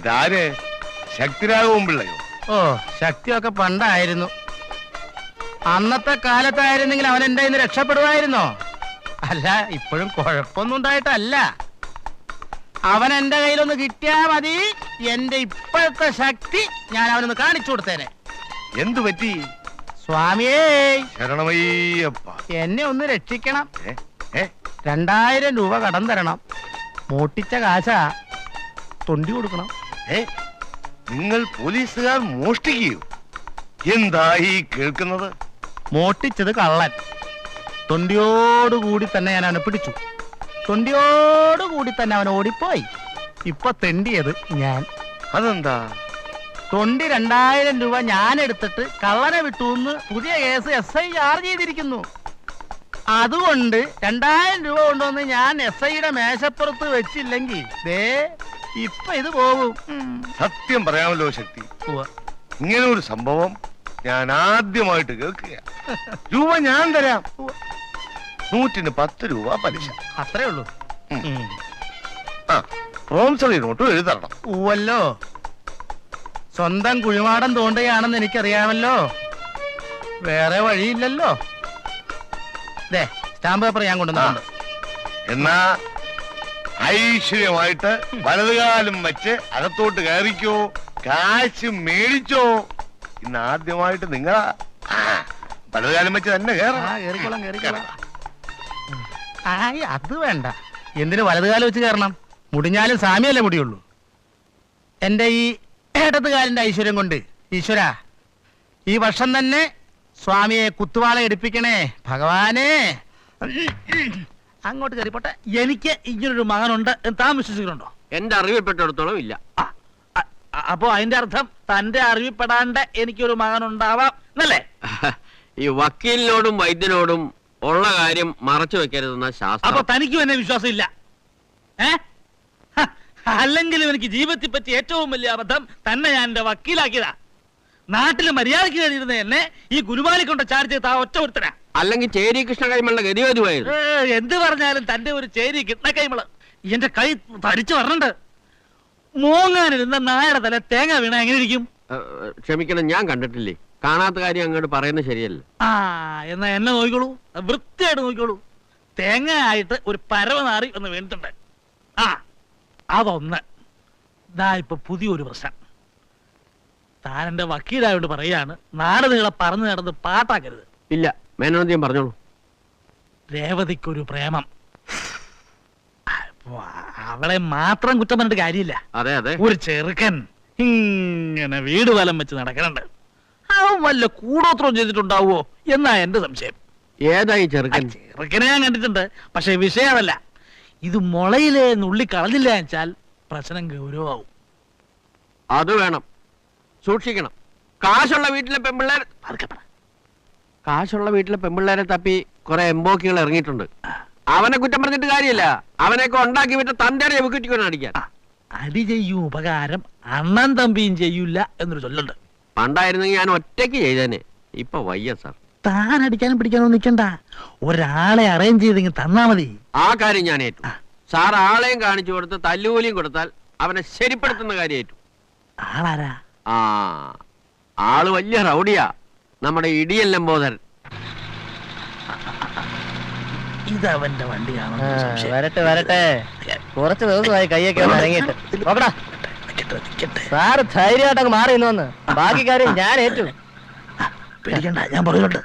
ഇതാര്? ശക്തിരാഘവൻ പിള്ളയോ? ഓ, ശക്തിയൊക്കെ പണ്ടായിരുന്നു. അന്നത്തെ കാലത്തായിരുന്നെങ്കിൽ അവൻ എന്റെ ഇന്ന് രക്ഷപ്പെടുമായിരുന്നോ? അല്ല, ഇപ്പോഴും കുഴപ്പമൊന്നും ഉണ്ടായിട്ടല്ല. അവൻ എന്റെ കയ്യിലൊന്ന് കിട്ടിയാ മതി, എന്റെ ഇപ്പോഴത്തെ ശക്തി ഞാൻ അവനൊന്ന് കാണിച്ചു കൊടുത്തേനെ. എന്തു പറ്റി? സ്വാമിയേ ശരണമയ്യപ്പ, എന്നെ ഒന്ന് രക്ഷിക്കണം. 2000 രൂപ കടം തരണം. മോട്ടിച്ച കാശാ, തൊണ്ടി കൊടുക്കണം. നിങ്ങൾ പോലീസുകാർ മോഷ്ടിക്കുകയോ? എന്തായി കേൾക്കുന്നത്? മോട്ടിച്ചത് കള്ളൻ. തൊണ്ടിയോടുകൂടി തന്നെ ഞാൻ അവനെ പിടിച്ചു. തൊണ്ടിയോടുകൂടി തന്നെ അവൻ ഓടിപ്പോയി. ഇപ്പൊ തെണ്ടിയത് ഞാൻ. അതെന്താ? തൊണ്ടി 2000 രൂപ ഞാൻ എടുത്തിട്ട് കള്ളനെ വിട്ടുന്ന് പുതിയ കേസ് SI ചാർജ് ചെയ്തിരിക്കുന്നു. അതുകൊണ്ട് 2000 രൂപ കൊണ്ടുവന്ന് ഞാൻ SIയുടെ മേശപ്പുറത്ത് വെച്ചില്ലെങ്കിൽ ദേ ഇപ്പൊ ഇത് പോകും. സത്യം പറയാമല്ലോ ശക്തി, ഇങ്ങനെ ഒരു സംഭവം ഞാൻ ആദ്യമായിട്ട് കേൾക്കുക. രൂപ ഞാൻ തരാം. 110 രൂപ പലിശ. അത്രേ ഉള്ളൂ. പ്രോംസറി നോട്ടും എഴുതണം. ഊവല്ലോ, സ്വന്തം കുഴിമാടം തോണ്ടുകയാണെന്ന് എനിക്കറിയാമല്ലോ. വേറെ വഴിയില്ലല്ലോ. സ്റ്റാമ്പ് പേപ്പർ ഞാൻ കൊണ്ടുവന്നിട്ടുണ്ട്. എന്നാ ഐശ്വര്യമായിട്ട് വലതുകാലം വെച്ച് അകത്തോട്ട് കയറിക്കോ, കാശ് മേടിച്ചോ. ഇന്ന് ആദ്യമായിട്ട് നിങ്ങളാ വലതുകാലം വെച്ച് തന്നെ കേറിക്കോളാം. അത് വേണ്ട. എന്തിനു വലതുകാലം വെച്ച് കയറണം? മുടിഞ്ഞാലും സാമിയല്ലേ മുടിയുള്ളൂ. എന്റെ ഈ ഇടതുകാലിന്റെ ഐശ്വര്യം കൊണ്ട് ഈശ്വര ഈ വർഷം തന്നെ സ്വാമിയെ കുത്തുവാള എടുപ്പിക്കണേ ഭഗവാനെ. അങ്ങോട്ട് കയറിപ്പോട്ടെ. എനിക്ക് ഇങ്ങനൊരു മകനുണ്ട് എന്ന് താൻ വിശ്വസിക്കുന്നുണ്ടോ? എന്റെ അറിവിൽപ്പെട്ടിടത്തോളം ഇല്ല. അപ്പോ അതിന്റെ അർത്ഥം തന്റെ അറിവിൽപ്പെടാണ്ട് എനിക്കൊരു മകനുണ്ടാവാം എന്നല്ലേ? ഈ വക്കീലിനോടും വൈദ്യനോടും ഉള്ള കാര്യം മറച്ചു വെക്കരുതെന്ന ശാസ്ത്രം. അപ്പൊ തനിക്കും എന്നെ വിശ്വാസം ഇല്ല? അല്ലെങ്കിലും എനിക്ക് ജീവിതത്തെ പറ്റി ഏറ്റവും വലിയ അബദ്ധം തന്നെ ഞാൻ എന്റെ വക്കീലാക്കിയതാ. നാട്ടില് മര്യാദയ്ക്ക് കഴിഞ്ഞിരുന്ന എന്നെ ഈ ഗുരുവാലി കൊണ്ട് ചാർജ് ചെയ്ത ഒറ്റ ഒരുത്തനാ. അല്ലെങ്കിൽ ചേരി കൃഷ്ണ കൈമളുടെ ഗതിവായിരുന്നു. എന്ത് പറഞ്ഞാലും തന്റെ ഒരു ചേരി കിട്ടണ കൈമള് എന്റെ കൈ തടിച്ചു വരണുണ്ട്. മോങ്ങാനിരുന്ന നായയുടെ തല തേങ്ങ വീണ എങ്ങനെ ഇരിക്കും? ക്ഷമിക്കണം, ഞാൻ കണ്ടിട്ടില്ലേ. കാണാത്ത കാര്യം അങ്ങോട്ട് പറയുന്നത് ശരിയല്ല. എന്നാ എന്നെ നോക്കിക്കോളൂ, വൃത്തിയായിട്ട് നോക്കിക്കോളൂ. തേങ്ങ ആയിട്ട് ഒരു പരവനാറി ഒന്ന് വീണിട്ടുണ്ട്. അതൊന്ന്. ഇതാ ഇപ്പൊ പുതിയൊരു പ്രശ്നം. താൻ എന്റെ വക്കീലായോണ്ട് പറയാണ്, നാട് നിങ്ങളെ പറഞ്ഞു നടന്ന് പാട്ടാക്കരുത്. ഇല്ല, മേനോദ്യം പറഞ്ഞോളൂ. രേവതിക്കൊരു പ്രേമം. അവളെ മാത്രം കുറ്റം പറഞ്ഞിട്ട് കാര്യമില്ല. അതെ അതെ, ഒരു ചെറുക്കൻ ഇങ്ങനെ വീട് വലം വെച്ച് നടക്കണുണ്ട്. അവൻ വല്ല കൂടോത്രം ചെയ്തിട്ടുണ്ടാവോ എന്നാ എന്റെ സംശയം. ഏതായി ചെറുക്കൻ? ചെറുക്കനെ ഞാൻ കണ്ടിട്ടുണ്ട്, പക്ഷെ വിഷയമല്ല. ഇത് മുളയിലെ നുള്ളി കളഞ്ഞില്ല വെച്ചാൽ പ്രശ്നം ഗൗരവമാവും. അത് വേണം, സൂക്ഷിക്കണം. കാശുള്ള വീട്ടിലെ പെമ്പിള്ളേരെ തപ്പി കുറെ എംബോക്കികൾ ഇറങ്ങിയിട്ടുണ്ട്. അവനെ കുറ്റം പറഞ്ഞിട്ട് കാര്യമില്ല. അവനെയൊക്കെ ഉണ്ടാക്കി വിട്ട് തന്റെ എബുക്കിറ്റിക്കൊന്ന് അടിക്കാൻ. അടി ചെയ്യും ഉപകാരം അണ്ണൻ തമ്പിയും ചെയ്യൂല എന്നൊരു ചൊല്ലുണ്ട്. പണ്ടായിരുന്നെങ്കിൽ ഞാൻ ഒറ്റയ്ക്ക് ചെയ്തേനെ. ഇപ്പൊ വയ്യ സാർ. താൻ അടിക്കാനും പിടിക്കാനോ നിൽക്കണ്ട, ഒരാളെ അറേഞ്ച് ചെയ്തെങ്കിൽ തന്നാ മതി. ആ കാര്യം ഞാൻ ഏറ്റു. സാർ ആളെയും കാണിച്ചു കൊടുത്ത് തല്ലുകൂലിയും കൊടുത്താൽ അവനെ ശരിപ്പെടുത്തുന്ന കാര്യം ഏറ്റു. ആളാരാ? ആള് വലിയ റൗഡിയാ, നമ്മുടെ ഇടിയൻ ലംബോദരൻ. ഇതവന്റെ വണ്ടിയാണോ? വരട്ടെ വരട്ടെ, കുറച്ച് ദിവസമായി കൈയൊക്കെ ഇറങ്ങിയിട്ട്. സാറ് ധൈര്യമായിട്ടങ്ങ് മാറി ഇന്ന് വന്ന്, ബാക്കി കാര്യം ഞാൻ ഏറ്റു. പേടിക്കണ്ട, ഞാൻ പറയുന്നുണ്ട്.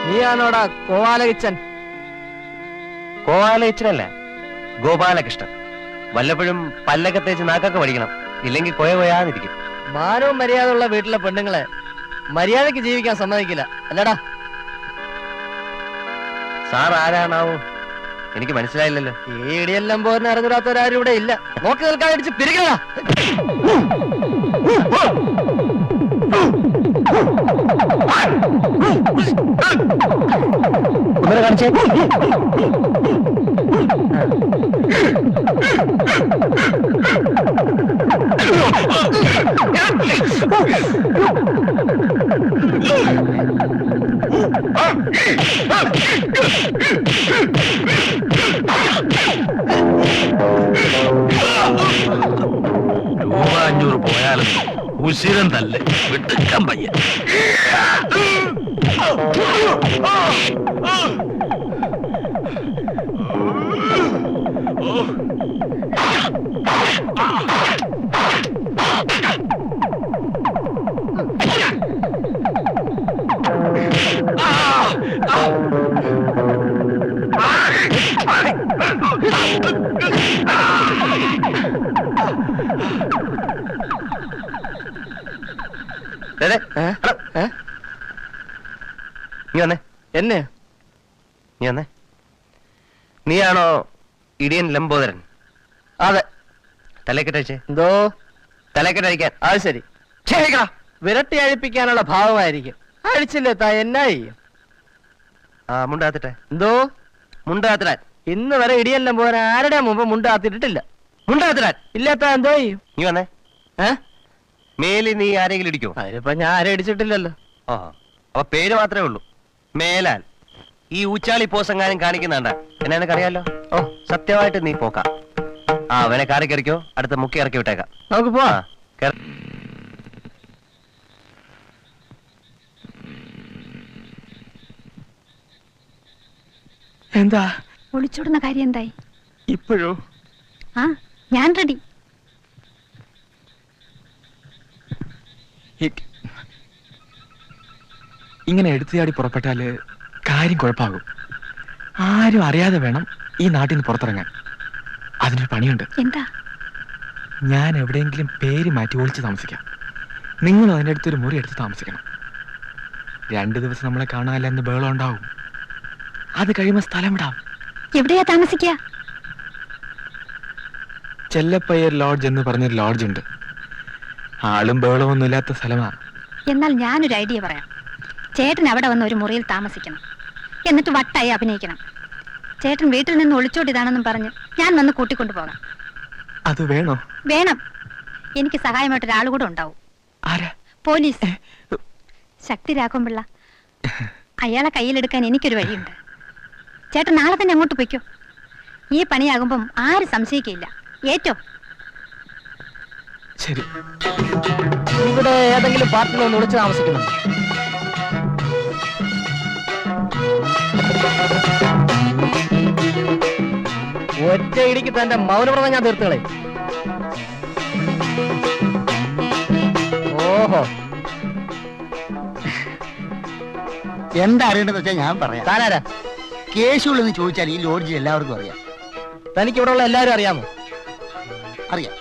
നീയാണോടാ കോവാലകിച്ചൻ? കോവാലകിച്ചനല്ല, ഗോപാലകൃഷ്ണൻ. വല്ലപ്പോഴും പല്ലൊക്കെ തേച്ച് നാക്കൊക്കെ പഠിക്കണം, ഇല്ലെങ്കിൽ കൊയാന്നിരിക്കും. മാനവും മര്യാദയുള്ള വീട്ടിലെ പെണ്ണുങ്ങളെ മര്യാദക്ക് ജീവിക്കാൻ സമ്മതിക്കില്ല അല്ലടാ. സാർ ആരാണാവോ? എനിക്ക് മനസ്സിലായില്ലല്ലോ. ഈ ഇടിയെല്ലാം പോരുന്ന അറിഞ്ഞൂടാത്തവരാരും ഇവിടെ ഇല്ല. നോക്കി നിൽക്കാൻ അടിച്ച് പിരിക്കണ. കാണിച്ചേ. കാലം ഉശിരം തല്ല് വിട്ടുക്കാൻ പയ്യ. നീ വന്നേ, എന്നെ നീ വന്നേ. നീയാണോ ഇടിയൻ ലംബോദരൻ? അതെ. തലക്കെട്ടഴിച്ചേ. എന്തോ തലക്കെട്ടഴിക്കാൻ. അത് ശരി. വിരട്ടി അഴിപ്പിക്കാനുള്ള ഭാവമായിരിക്കും. അഴിച്ചില്ലേ താ, എന്നായി? ആ മുണ്ടാത്തിട്ടെ. എന്തോ മുണ്ടാത്തിരാൻ. ഇന്ന് വരെ ഇടിയെല്ലാം പോരാ ആരുടെ മുമ്പ് മുണ്ട് കാത്തിട്ടിട്ടില്ല. മുണ്ടാത്തിരാൻ ഇല്ലാത്ത എന്തോ ചെയ്യും? നീ വന്നേ. മേലി നീ ആരെങ്കിലും ഇടിക്കോ? അതിനിപ്പോ ഞാൻ ആരെ ഇടിച്ചിട്ടില്ലല്ലോ. ആ അപ്പൊ പേര് മാത്രമേ ഉള്ളൂ. മേലാൽ ഈ ഊച്ചാളി പോസെങ്ങാനും കാണിക്കുന്നുണ്ട എന്നെ എനിക്കറിയാലോ. ഓ സത്യമായിട്ട് നീ പോക്കാം. ആ അവനെ കാറി കയറിക്കോ, അടുത്ത മുക്കി ഇറക്കി വിട്ടേക്കാം. നമുക്ക് പോവാ. എന്താ ഒളിച്ചോടുന്ന കാര്യം എന്തായി? ഇപ്പോഴോ? ആ ഞാൻ റെഡി. ഇങ്ങനെ എടുത്തുചാടി പുറപ്പെട്ടാല് കാര്യം കുഴപ്പമാകും. ആരും അറിയാതെ വേണം ഈ നാട്ടിൽ നിന്ന് പുറത്തിറങ്ങാൻ. അതിനൊരു പണിയുണ്ട്. എന്താ? ഞാൻ എവിടെയെങ്കിലും പേര് മാറ്റി ഒളിച്ച് താമസിക്കാം. നിങ്ങൾ അതിൻ്റെ അടുത്തൊരു മുറി എടുത്ത് താമസിക്കണം. 2 ദിവസം നമ്മളെ കാണാനല്ല എന്ന് ബഹളം ഉണ്ടാവും. അത് കഴിയുമ്പോൾ സ്ഥലം വിടാം. എവിടെയാ താമസിക്കുക? ചെല്ലപ്പയ്യർ ലോഡ്ജ് എന്ന് പറഞ്ഞൊരു ലോഡ്ജ് ഉണ്ട്. ആളും ബഹളമൊന്നും ഇല്ലാത്ത സ്ഥലമാണ്. എന്നാൽ ഞാനൊരു ഐഡിയ പറയാം. ചേട്ടൻ അവിടെ വന്ന് ഒരു മുറിയിൽ താമസിക്കണം. എന്നിട്ട് വട്ടായി അഭിനയിക്കണം. ചേട്ടൻ വീട്ടിൽ നിന്ന് ഒളിച്ചോട്ടിയതാണെന്നും പറഞ്ഞ് ഞാൻ വന്ന് കൂട്ടിക്കൊണ്ടു പോകാം. അത് വേണോ? വേണം. എനിക്ക് സഹായമായിട്ട് ഒരാൾ കൂടെ ഉണ്ടാവും. ആരാ? പോലീസ്. ശക്തി രാഘവൻപിള്ള. അയാളെ കയ്യിലെടുക്കാൻ എനിക്കൊരു വഴിയുണ്ട്. ചേട്ടൻ നാളെ തന്നെ അങ്ങോട്ട് പോയിക്കോ. ഈ പണിയാകുമ്പം ആരും സംശയിക്കില്ല. ഏറ്റോ? ശരി. ഇവിടെ ഏതെങ്കിലും പാർട്ടിലൊന്ന് ഒളിച്ച് താമസിക്കുന്നു. ഒറ്റ ഇടിക്ക് തന്റെ മൗനവ്രതം ഞാൻ തീർത്തുകളെ. ഓഹോ, എന്താ അറിയേണ്ടത് വെച്ചാൽ ഞാൻ പറയാം. താനാരാ? കേശുള്ളെന്ന് ചോദിച്ചാൽ ഈ ലോഡ്ജിൽ എല്ലാവർക്കും അറിയാം. തനിക്ക് ഇവിടെ ഉള്ള എല്ലാവരും അറിയാമോ? അറിയാം.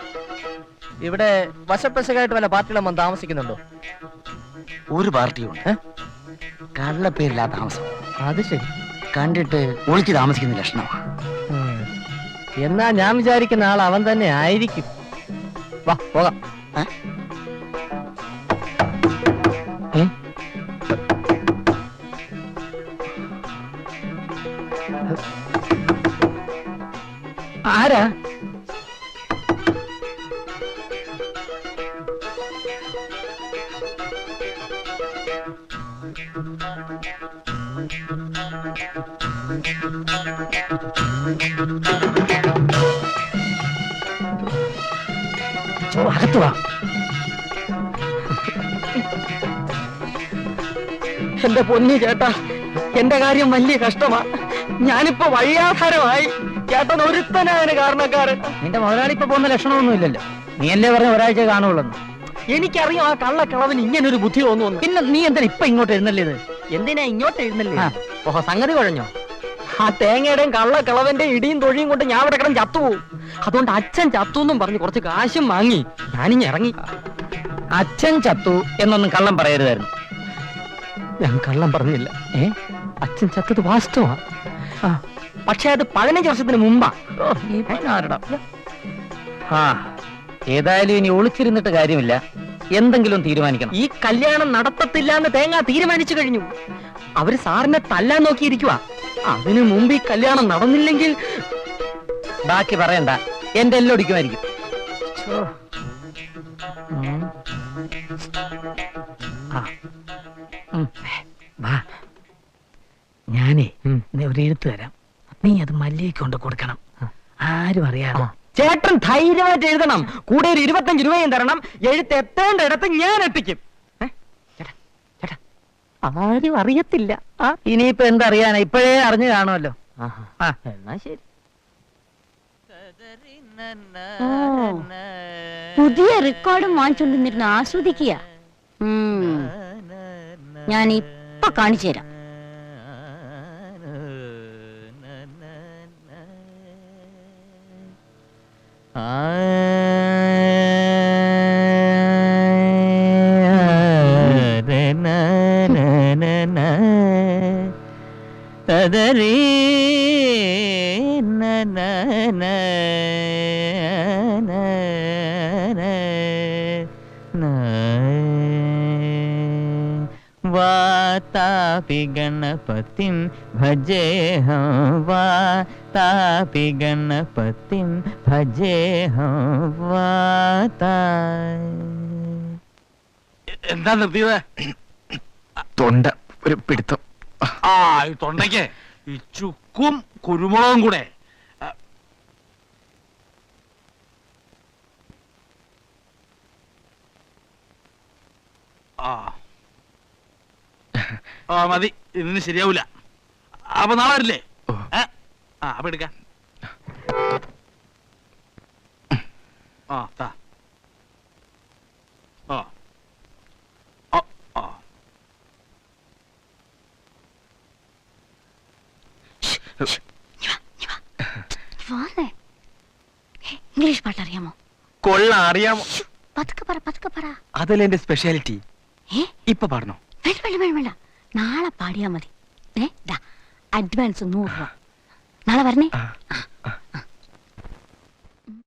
ഇവിടെ വശപ്പശകായിട്ട് വല്ല പാർട്ടികളും വന്ന് താമസിക്കുന്നുണ്ടോ? ഒരു പാർട്ടിയുണ്ട്, കള്ളപ്പേരില്ലാ താമസം. അത് ശരി. കണ്ടിട്ട് ഒളിച്ച് താമസിക്കുന്ന ലക്ഷണമാണ്. എന്നാ ഞാൻ വിചാരിക്കുന്ന ആൾ അവൻ തന്നെ ആയിരിക്കും. വാ പോകാം. ആരാ? അകത്ത് വാ. എന്റെ പൊന്നി ചേട്ടാ, എന്റെ കാര്യം വലിയ കഷ്ടമാ. ഞാനിപ്പോ വഴിയാധാരമായി. ചേട്ടൻ ഒരുത്തനായതിന് കാരണക്കാരൻ. നിന്റെ മുതലാളി ഇപ്പൊ പോകുന്ന ലക്ഷണമൊന്നും ഇല്ലല്ലോ. നീ അല്ലേ പറഞ്ഞ ഒരാഴ്ച കാണുള്ളൂ. എനിക്കറിയാം ആ കള്ളക്കളവന് ഇങ്ങനൊരു ബുദ്ധി തോന്നുന്നു. പിന്നെ നീ എന്തിനാ ഇപ്പൊ ഇങ്ങോട്ട് എഴുന്നള്ളിയത്? എന്തിനാ ഇങ്ങോട്ട് എഴുന്നള്ളിയത്? ഓഹോ, സംഗതി കുഴഞ്ഞോ? ആ തേങ്ങയുടെയും കള്ളക്കളവന്റെ ഇടിയും തൊഴിയും കൊണ്ട് ഞാൻ ഇവിടെ കിടന്ന് ചത്തുപോകും. അതുകൊണ്ട് അച്ഛൻ ചത്തു എന്നും പറഞ്ഞ് കുറച്ച് കാശും വാങ്ങി ഞാനിങ്ങ് ഇറങ്ങി. അച്ഛൻ ചത്തു എന്നൊന്നും കള്ളം പറയരുതായിരുന്നു. ഞാൻ കള്ളം പറഞ്ഞില്ല. അച്ഛൻ ചത്തത് വാസ്തവാ. പക്ഷെ അത് 15 വർഷത്തിന് മുമ്പാ. ഏതായാലും ഇനി ഒളിച്ചിരുന്നിട്ട് കാര്യമില്ല. എന്തെങ്കിലും തീരുമാനിക്കണം. ഈ കല്യാണം നടത്തത്തില്ല എന്ന് തേങ്ങ തീരുമാനിച്ചു കഴിഞ്ഞു. അവര് സാറിനെ തല്ലാൻ നോക്കിയിരിക്കുക. അതിനു മുമ്പ് ഈ കല്യാണം നടന്നില്ലെങ്കിൽ ബാക്കി പറയണ്ട, എന്റെ എല്ലാം ഒടിക്കുമായിരിക്കും. ഞാനേ ഒരു എഴുത്ത് തരാം. നീ അത് മല്ലികയ്ക്ക് കൊണ്ട് കൊടുക്കണം. ആരും അറിയാമോ? ചേട്ടൻ ധൈര്യമായിട്ട് എഴുതണം. കൂടെ ഒരു 25 രൂപയും തരണം. എഴുത്ത് എത്തേണ്ട ഇടത്ത് ഞാൻ എത്തിക്കും. ചേട്ടാ ചേട്ടാ ആരും അറിയത്തില്ല. ഇനിയിപ്പോ എന്തറിയാനാ, ഇപ്പോഴേ അറിഞ്ഞു കാണുമല്ലോ. എന്നാ ശരി. പുതിയ റെക്കോർഡും വാങ്ങിച്ചോണ്ടിരുന്ന് ആസ്വദിക്കുക. ഞാൻ ഇപ്പൊ കാണിച്ചു തരാം. वातापि गणपतिं भजेऽहं वातापि गणपतिं भजेऽहं वाता. എന്താ നിർത്തിയത്? തൊണ്ട ഒരു പിടുത്തം. ഈ തൊണ്ടയ്ക്ക് ഈ ചുക്കും കുരുമുളകും കൂടെ. മതി, ഇന്ന് ശരിയാവൂല. അപ്പൊ നാളെ വരില്ലേ? അപ്പൊ എടുക്ക. താ. ഇംഗ്ലീഷ് പാട്ട് അറിയാമോ? കൊള്ളാം, അറിയാമോ? പതുക്കെ പറ, പതുക്കെ പറ. അതല്ലേ എന്റെ സ്പെഷ്യാലിറ്റി. ഇപ്പൊ പറഞ്ഞോ? വേണ്ട, നാളെ പാടിയാ മതി. അഡ്വാൻസ് 100 രൂപ. നാളെ വരണേ.